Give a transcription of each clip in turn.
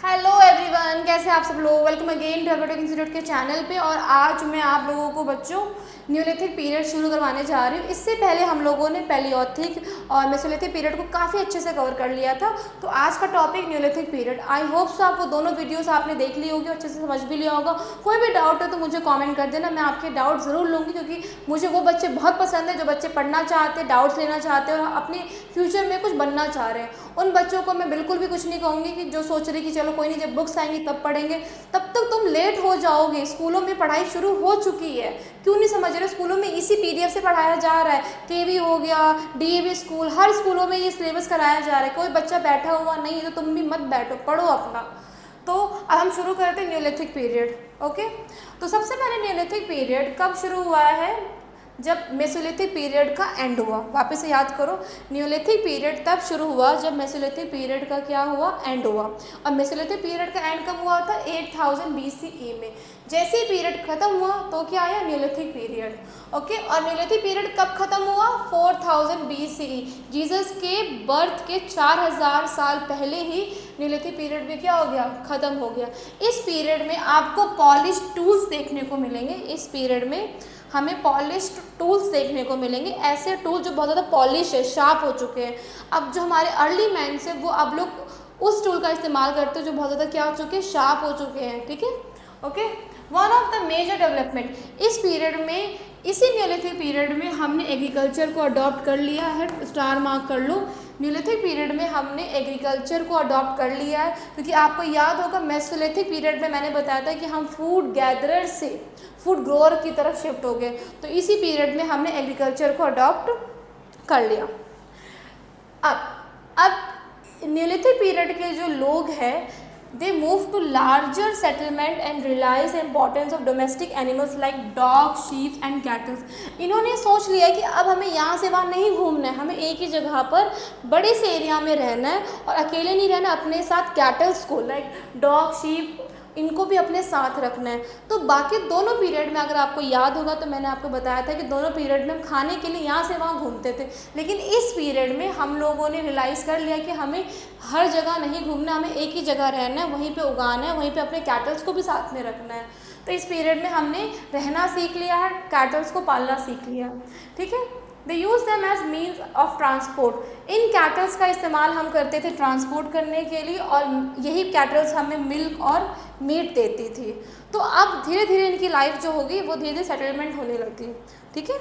Hello everyone, कैसे आप सब लोग। वेलकम अगेन टू एवरटेक इंस्टीट्यूट के चैनल पे। और आज मैं आप लोगों को बच्चों न्यूलिथिक पीरियड शुरू करवाने जा रही हूँ। इससे पहले हम लोगों ने पैलियोथिक और मेसोलिथिक पीरियड को काफ़ी अच्छे से कवर कर लिया था। तो आज का topic Neolithic period. I hope so आप वो दोनों वीडियोस आपने देख ली होगी, अच्छे से समझ भी लिया होगा। कोई भी डाउट है तो मुझे कॉमेंट कर देना, मैं आपके डाउट ज़रूर लूँगी, क्योंकि मुझे वो बच्चे बहुत पसंद है जो बच्चे पढ़ना चाहते हैं, डाउट्स लेना चाहते हैं और अपने फ्यूचर में कुछ बनना चाह रहे हैं। उन बच्चों को मैं बिल्कुल भी कुछ नहीं कहूँगी कि जो सोच रही कि चलो कोई नहीं, जब बुक्स आएंगी तब पढ़ेंगे। तब तक तुम लेट हो जाओगे। स्कूलों में पढ़ाई शुरू हो चुकी है, क्यों नहीं समझ रहे। स्कूलों में इसी पीडीएफ से पढ़ाया जा रहा है। केवी हो गया, डीएवी स्कूल, हर स्कूलों में ये सिलेबस कराया जा रहा है। कोई बच्चा बैठा हुआ नहीं है तो तुम भी मत बैठो, पढ़ो अपना। तो अब हम शुरू करते हैं न्यूलिथिक पीरियड। ओके, तो सबसे पहले न्यूलिथिक पीरियड कब शुरू हुआ है? जब मेसोलिथिक पीरियड का एंड हुआ। वापस से याद करो, न्यूलिथिक पीरियड तब शुरू हुआ जब मेसोलिथिक पीरियड का क्या हुआ? एंड हुआ। और मेसोलिथिक पीरियड का एंड कब हुआ था? 8000 BCE में। जैसे ही पीरियड खत्म हुआ तो क्या आया? Neolithic period. ओके, और न्यूलिथिक पीरियड कब खत्म हुआ? 4000 BCE। जीसस के बर्थ के 4000 साल पहले ही न्यूलिथिक पीरियड भी क्या हो गया? खत्म हो गया। इस पीरियड में आपको पॉलिश टूल्स देखने को मिलेंगे। इस पीरियड में हमें पॉलिश्ड टूल्स देखने को मिलेंगे। ऐसे टूल जो बहुत ज़्यादा पॉलिश है, शार्प हो चुके हैं। अब जो हमारे अर्ली मैन्स है वो अब लोग उस टूल का इस्तेमाल करते हैं जो बहुत ज़्यादा क्या हो चुके हैं? शार्प हो चुके हैं। ठीक है, okay. One of the major development इस पीरियड में, इसी न्यूलिथिक पीरियड में हमने एग्रीकल्चर को अडॉप्ट कर लिया है। स्टार मार्क कर लो। न्यूलिथिक पीरियड में हमने एग्रीकल्चर को अडॉप्ट कर लिया है, क्योंकि आपको याद होगा मेसोलिथिक पीरियड में मैंने बताया था कि हम फूड गैदरर से फूड ग्रोअर की तरफ शिफ्ट हो गए। तो इसी पीरियड में हमने एग्रीकल्चर को अडॉप्ट कर लिया। अब न्यूलिथिक पीरियड के जो लोग हैं, they move to larger settlement and realize the importance of domestic animals like dog, sheep and cattle। इन्होंने सोच लिया कि अब हमें यहाँ से वहाँ नहीं घूमना है, हमें एक ही जगह पर बड़े से एरिया में रहना है और अकेले नहीं रहना, अपने साथ कैटल्स को लाइक डॉग, शीप, इनको भी अपने साथ रखना है। तो बाकी दोनों पीरियड में अगर आपको याद होगा तो मैंने आपको बताया था कि दोनों पीरियड में हम खाने के लिए यहाँ से वहाँ घूमते थे, लेकिन इस पीरियड में हम लोगों ने रियलाइज़ कर लिया कि हमें हर जगह नहीं घूमना, हमें एक ही जगह रहना है, वहीं पे उगाना है, वहीं पे अपने कैटल्स को भी साथ में रखना है। तो इस पीरियड में हमने रहना सीख लिया है, कैटल्स को पालना सीख लिया। ठीक है, they use them as means of transport. इन कैटल्स का इस्तेमाल हम करते थे ट्रांसपोर्ट करने के लिए, और यही कैटल्स हमें मिल्क और मीट देती थी। तो अब धीरे धीरे इनकी लाइफ जो होगी वो धीरे धीरे सेटलमेंट होने लगी। ठीक है,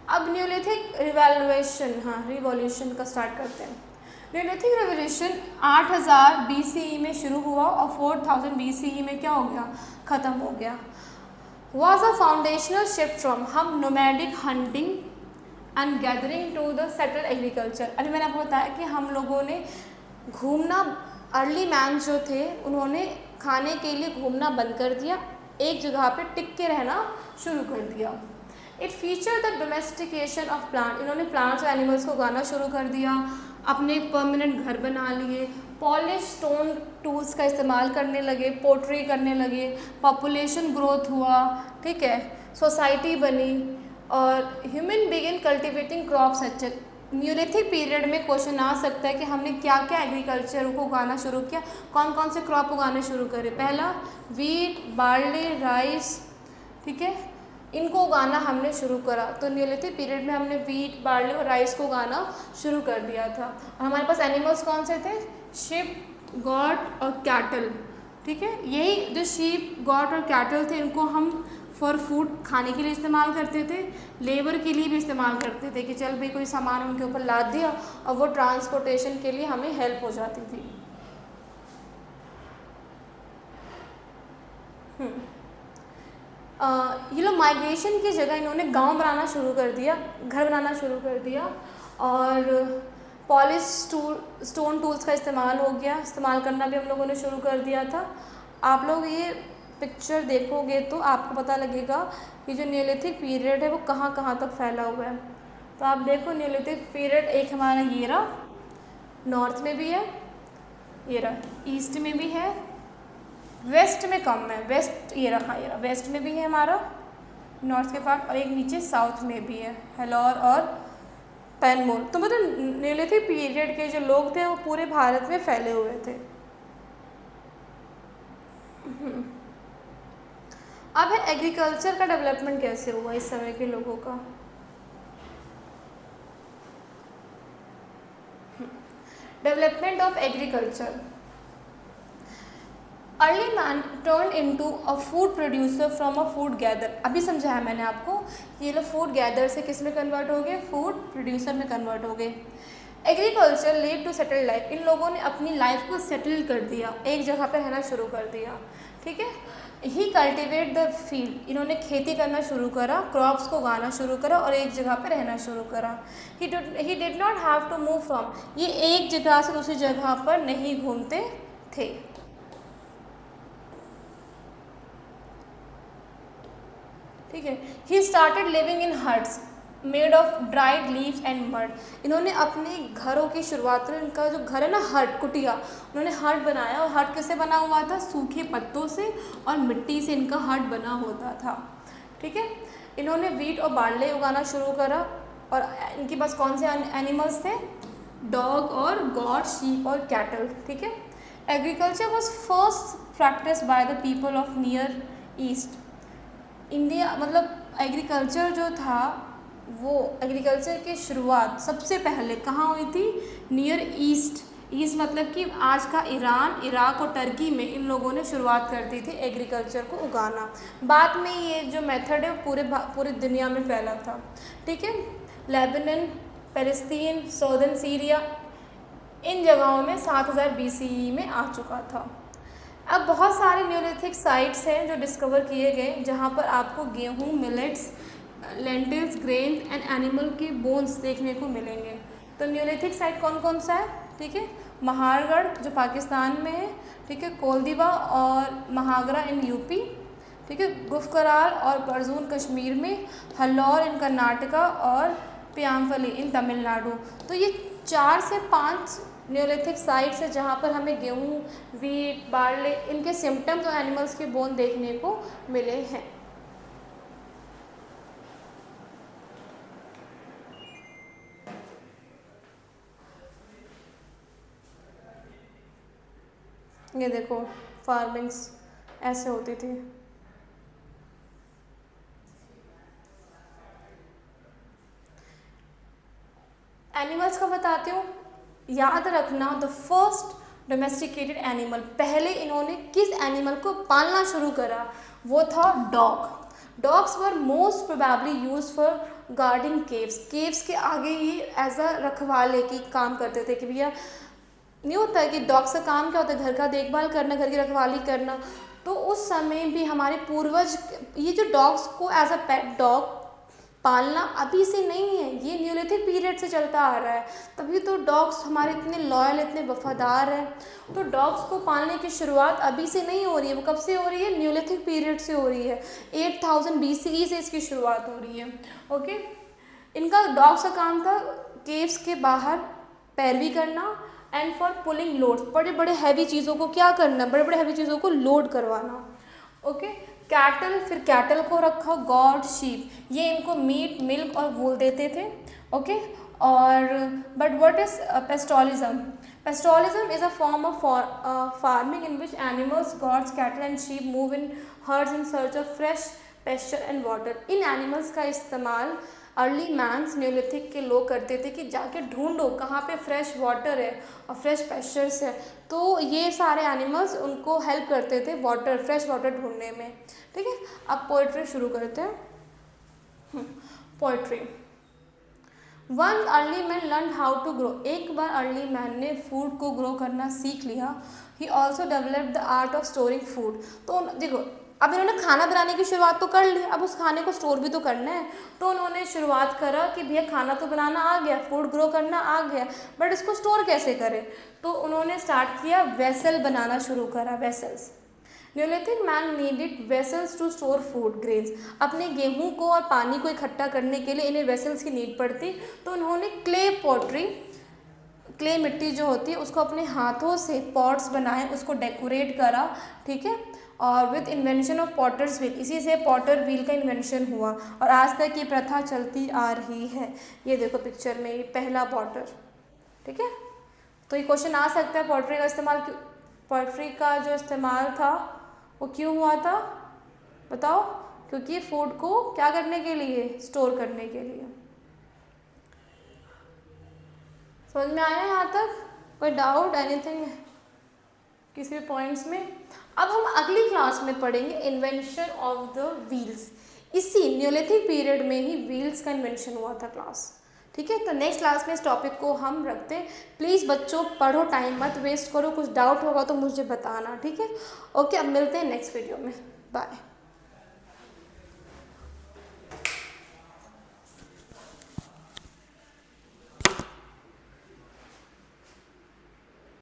अब न्यूलिथिक रिवॉल्यूशन का स्टार्ट करते हैं। न्यूलिथिक रेवोल्यूशन 8000 BCE में शुरू हुआ और 4000 BCE में क्या हो गया? ख़त्म हो गया। Was a foundational shift from हम nomadic hunting and gathering to the settle agriculture. अभी मैंने आपको बताया कि हम लोगों ने घूमना, अर्ली मैन जो थे उन्होंने खाने के लिए घूमना बंद कर दिया, एक जगह पे टिक के रहना शुरू कर दिया। It feature the domestication of plant. इन्होंने प्लांट्स और एनिमल्स को उगाना शुरू कर दिया, अपने परमानेंट घर बना लिए, पॉलिश स्टोन टूल्स का इस्तेमाल करने लगे, पोट्री करने लगे, पॉपुलेशन ग्रोथ हुआ। ठीक है, सोसाइटी बनी और ह्यूमन बिगिन कल्टिवेटिंग क्रॉप्स। अच्छे न्यूलिथिक पीरियड में क्वेश्चन आ सकता है कि हमने क्या क्या एग्रीकल्चर को उगाना शुरू किया, कौन कौन से क्रॉप उगाने शुरू करे। पहला वीट, बार्ली, राइस। ठीक है, इनको उगाना हमने शुरू करा। तो न्यूलिथिक पीरियड में हमने वीट, बार्ली और राइस को उगाना शुरू कर दिया था। और हमारे पास एनिमल्स कौन से थे? शिप, गॉट और कैटल। ठीक है, यही जो शीप, गॉट और कैटल थे इनको हम फॉर फूड खाने के लिए इस्तेमाल करते थे, लेबर के लिए भी इस्तेमाल करते थे कि चल भाई कोई सामान उनके ऊपर लाद दिया और वो ट्रांसपोर्टेशन के लिए हमें हेल्प हो जाती थी। ये लोग माइग्रेशन की जगह इन्होंने गांव बनाना शुरू कर दिया, घर बनाना शुरू कर दिया, और पॉलिश स्टोन टूल्स का इस्तेमाल हो गया, इस्तेमाल करना भी हम लोगों ने शुरू कर दिया था। आप लोग ये पिक्चर देखोगे तो आपको पता लगेगा कि जो न्यूलिथिक पीरियड है वो कहाँ कहाँ तक फैला हुआ है। तो आप देखो न्यूलिथिक पीरियड एक हमारा ये रहा, नॉर्थ में भी है, ये रहा ईस्ट में भी है, वेस्ट में कम है, वेस्ट ये रहा, ये रहा वेस्ट में भी है हमारा, नॉर्थ के पार्ट, और एक नीचे साउथ में भी है, हेलोर और पैनमोर। तो मतलब न्यूलिथिक पीरियड के जो लोग थे वो पूरे भारत में फैले हुए थे। अब है एग्रीकल्चर का डेवलपमेंट कैसे हुआ इस समय के लोगों का। Development of agriculture. Early man turn into a food producer from a food gather. अभी समझाया मैंने आपको, ये लोग फूड गैदर से किस में कन्वर्ट हो गए, फूड प्रोड्यूसर में कन्वर्ट हो गए। Agriculture led to settle life. इन लोगों ने अपनी लाइफ को सेटल कर दिया, एक जगह पर रहना शुरू कर दिया, ठीक है। ही कल्टिवेट द फील्ड। इन्होंने खेती करना शुरू करा, क्रॉप्स को उगाना शुरू करा और एक जगह पर रहना शुरू करा। He did not have to move from. ये एक जगह से दूसरी जगह पर नहीं घूमते थे। ठीक है। He started living in huts made of dried leaves and mud. इन्होंने अपने घरों की शुरुआत में, इनका जो घर है ना हट, कुटिया, उन्होंने हट बनाया। और हट किससे बना हुआ था, सूखे पत्तों से और मिट्टी से इनका हट बना होता था, ठीक है। इन्होंने वीट और बार्ले उगाना शुरू करा। और इनके पास कौन से एनिमल्स थे, डॉग और गॉड, शीप और कैटल, ठीक है। Agriculture was first practice by the people of near east India. मतलब एग्रीकल्चर जो था वो, एग्रीकल्चर की शुरुआत सबसे पहले कहाँ हुई थी, नियर ईस्ट। ईस्ट मतलब कि आज का ईरान, इराक और टर्की में इन लोगों ने शुरुआत कर दी थी एग्रीकल्चर को उगाना। बाद में ये जो मेथड है वो पूरे दुनिया में फैला था, ठीक है। लेबनान, पैलेस्तीन, सऊदर्न सीरिया, इन जगहों में 7000 BCE में आ चुका था। अब बहुत सारे न्यूलिथिक साइट्स हैं जो डिस्कवर किए गए, जहाँ पर आपको गेहूँ, millets, lentils, grain and animal के बोन्स देखने को मिलेंगे। तो न्यूलिथिक साइट कौन कौन सा है, ठीक है। महारगढ़ जो पाकिस्तान में है, ठीक है। कोलदीवा और महागरा इन यूपी, ठीक है। गुफकराल और परजून कश्मीर में, हल्लौर इन कर्नाटका और पियांफली इन तमिलनाडु। तो ये 4 से 5 न्यूलिथिक साइट्स है जहाँ पर हमें गेहूँ, वीट, बार्ले, इनके सिम्टम्स और एनिमल्स के बोन देखने को मिले हैं। ये देखो फार्मिंग्स ऐसे होती थी। एनिमल्स का बताती हूँ, याद रखना द फर्स्ट डोमेस्टिकेटेड एनिमल, पहले इन्होंने किस एनिमल को पालना शुरू करा, वो था dog. Dogs were most probably use for guarding caves. Caves के आगे ये एज अ रखवाले की काम करते थे कि भैया नहीं होता है कि डॉग्स का काम क्या होता है, घर का देखभाल करना, घर की रखवाली करना। तो उस समय भी हमारे पूर्वज ये जो डॉग्स को एज अ पेट डॉग पालना अभी से नहीं है, ये न्यूलिथिक पीरियड से चलता आ रहा है। तभी तो डॉग्स हमारे इतने लॉयल, इतने वफादार हैं। तो डॉग्स को पालने की शुरुआत अभी से नहीं हो रही है, वो कब से हो रही है, न्यूलिथिक पीरियड से हो रही है। 8000 BCE से इसकी शुरुआत हो रही है, ओके। इनका डॉग्स का काम था केव्स के बाहर पैरवी करना एंड फॉर पुलिंग लोड्स, बड़े बड़े हैवी चीज़ों को क्या करना, बड़े बड़े हैवी चीज़ों को लोड करवाना, ओके। कैटल, फिर कैटल को रखा, गॉड, शीप, ये इनको मीट, मिल्क और वूल देते थे, ओके। और but what is pastoralism? Pastoralism is a form of farming in which animals, goats, cattle and sheep move in herds in search of fresh pasture and water. इन animals का इस्तेमाल early men's, Neolithic के लोग करते थे कि जाके ढूंढो कहाँ पे फ्रेश वाटर है और फ्रेश पेस्चर्स है। तो ये सारे एनिमल्स उनको हेल्प करते थे वाटर, फ्रेश वाटर ढूंढने में, ठीक है। अब पोइट्री शुरू करते हैं। Poultry. When early man learn how to grow. एक बार अर्ली मैन ने फूड को ग्रो करना सीख लिया। He also developed the art of storing food. तो देखो अब इन्होंने खाना बनाने की शुरुआत तो कर ली, अब उस खाने को स्टोर भी तो करना है। तो उन्होंने शुरुआत करा कि भैया खाना तो बनाना आ गया, फूड ग्रो करना आ गया, बट इसको स्टोर कैसे करें। तो उन्होंने स्टार्ट किया, वेसल बनाना शुरू करा, vessels. Neolithic man needed vessels to store food grains. अपने गेहूं को और पानी को इकट्ठा करने के लिए इन्हें वेसल्स की नीड पड़ती। तो उन्होंने क्ले पॉटरी, क्ले मिट्टी जो होती है उसको अपने हाथों से पॉट्स बनाए, उसको डेकोरेट करा, ठीक है। और with invention of potter's wheel, इसी से पॉटर व्हील का इन्वेंशन हुआ और आज तक ये प्रथा चलती आ रही है। ये देखो पिक्चर में ये पहला पॉटर, ठीक है। तो ये क्वेश्चन आ सकता है पॉटरी का इस्तेमाल, पॉटरी का जो इस्तेमाल था वो क्यों हुआ था बताओ? क्योंकि फूड को क्या करने के लिए, स्टोर करने के लिए। समझ में आया यहाँ तक? कोई डाउट, एनीथिंग किसी भी पॉइंट्स में? अब हम अगली क्लास में पढ़ेंगे इन्वेंशन ऑफ द व्हील्स। इसी न्यूलिथिक पीरियड में ही व्हील्स का इन्वेंशन हुआ था क्लास, ठीक है। तो नेक्स्ट क्लास में इस टॉपिक को हम रखते हैं। प्लीज़ बच्चों पढ़ो, टाइम मत वेस्ट करो, कुछ डाउट होगा तो मुझे बताना, ठीक है। ओके, अब मिलते हैं नेक्स्ट वीडियो में, बाय।